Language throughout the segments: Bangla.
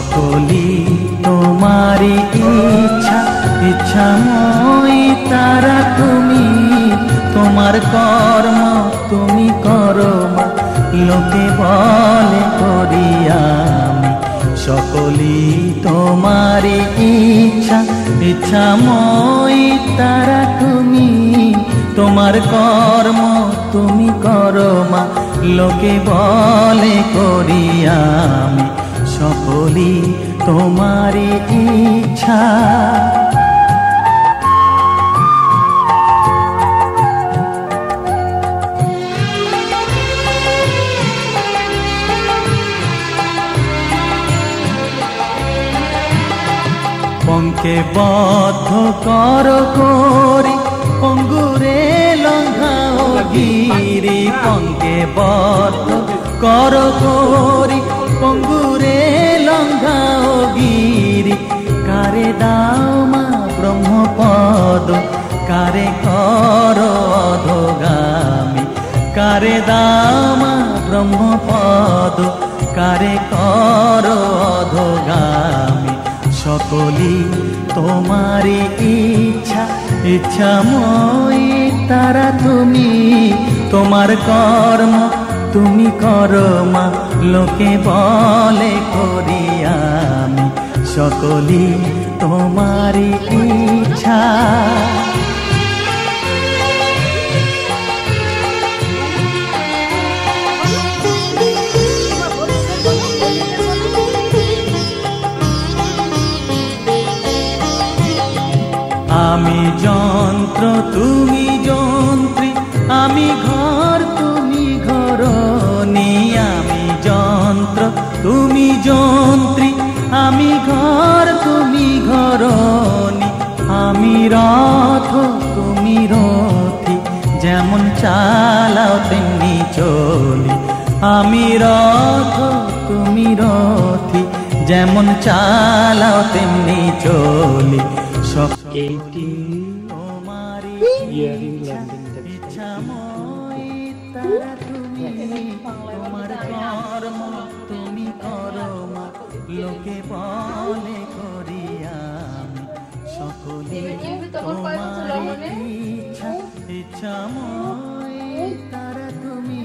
সকলি তোমারি ইচ্ছা, ইচ্ছাময়ী তারা তুমি। তোমার কর্ম তুমি করো মা, লোকে বলে করি আমি। সকলি তোমারি ইচ্ছা, ইচ্ছাময়ী তারা তুমি। তোমার কর্ম তুমি করো মা, লোকে বলে করি আমি। সকলি তোমারি ইচ্ছা। পঙ্কে বদ্ধ কর করি, পঙ্গুরে লঙ্ঘাও গিরি। পঙ্কে বদ্ধ কর করি, পঙ্গুরে লঙ্ঘাও গিরি। কারে দাও মা ব্রহ্মপদ, কারে কর অধোগামী। কারে দাও মা ব্রহ্মপদ, কারে কর অধোগামী। সকলি তোমারি ইচ্ছা, ইচ্ছাময়ী তারা তুমি। তোমার কর্ম তুমি করো মা, লোকে বলে করি আমি। সকলি তোমারি ইচ্ছা। আমি যন্ত্র তুমি যন্ত্রী, আমি ঘর তুমি ঘরণী। আমি যন্ত্র তুমি যন্ত্রী, আমি ঘর তুমি ঘরণী। আমি রথ তুমি রথী, যেমন চালাও তেমনি চলি। আমি রথ তুমি রথী, যেমন চালাও তেমনি চলি। এইটি তোমারি ইচ্ছাময়ী তারা তুমি। তোমার কর্ম তুমি করো মা, লোকে বলে করি আমি। সকলে তোমারি ইচ্ছা, ইচ্ছাময়ী তারা তুমি।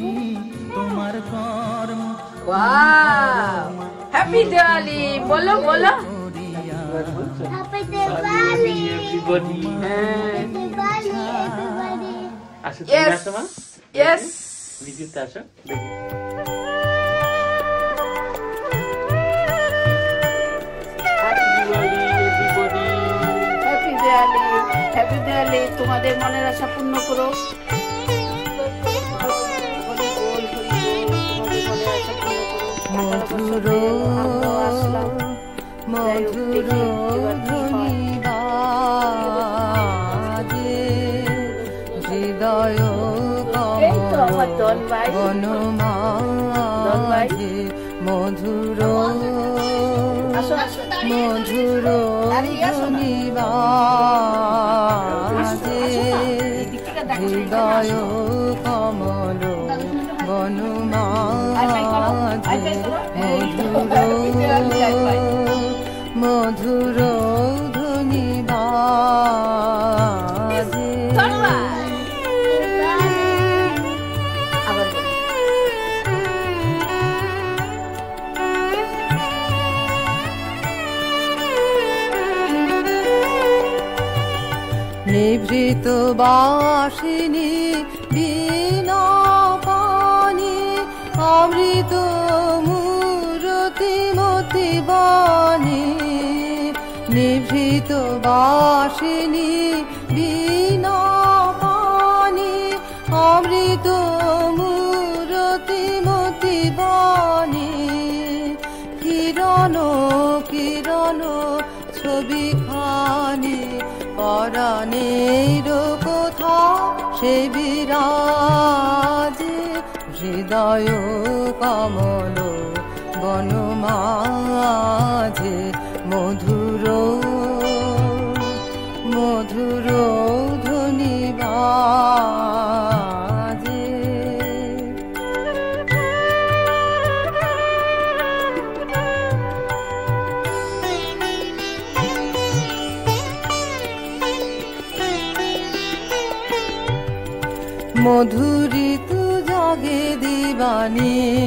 তোমার কর্ম। হ্যাপি দিওয়ালি বলো বলো। Happy Diwali, everybody. Happy Diwali, everybody. আসো তুমি আসো মা। Yes. ভিডিওতে আসো। Happy Diwali, happy Diwali. তোমাদের মনের আশা পূর্ণ করো। মধুর মধুর ধ্বনি বাজে, হৃদয় বনমাঝে। মধুর মধুর ধ্বনি বাজে, হৃদয় কমল বনমাঝে। মধুর ধ্বনি বাজে। নিভৃত বাসিনী বীণা পানি, অমৃত মূরতি মতি বাণী। নিভৃত বাসিনী বীণা পানি, অমৃত মূরতি মতি বাণী। কিরণ কিরণ ছবি খানি, পরাণের কথা সে বিরাজে। হৃদয় কমল বনমাঝে, মধুর মধুর ধ্বনি বাজে। মধুরিত জাগে দিবানিশি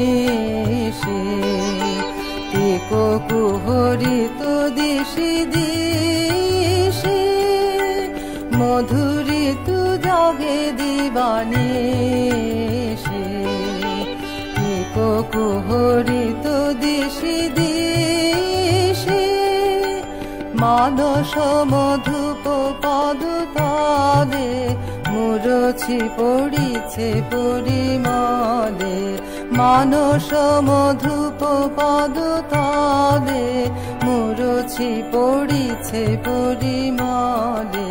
एको কুহরিত দিশি দিশি মধুরিত জাগে দিবানিশি एको কুহরিত দিশি দিশি মানস মধুপ পদুতলে মুরছি পড়িছে পরিমলে মানস মধুপ পদুতলে মুরছি পড়িছে পরিমলে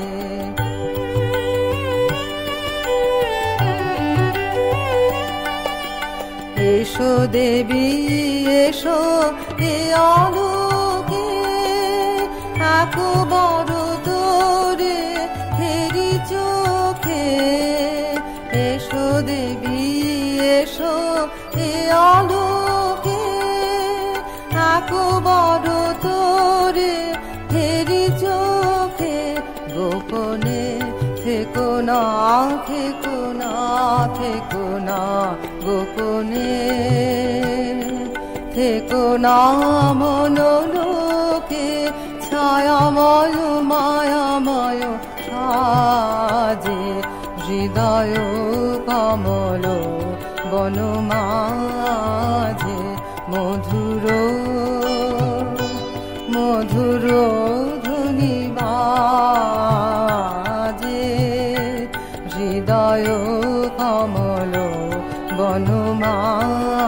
এসো দেবী এসো এ আলোকে এক বড় তোরে ফেরি চোখে এসো দেবী এসো এ আলোকে এক বড় তোরে ফেরি চোখে গোপনে থেকো না থেকো না থেকো না গোপনে থেকো না মনোলোকে ছায়াময় মায়াময় সাজে হৃদয় কমল বনমাঝে মধুর মধুর ধ্বনি বাজে হৃদয় কমল বনমাঝে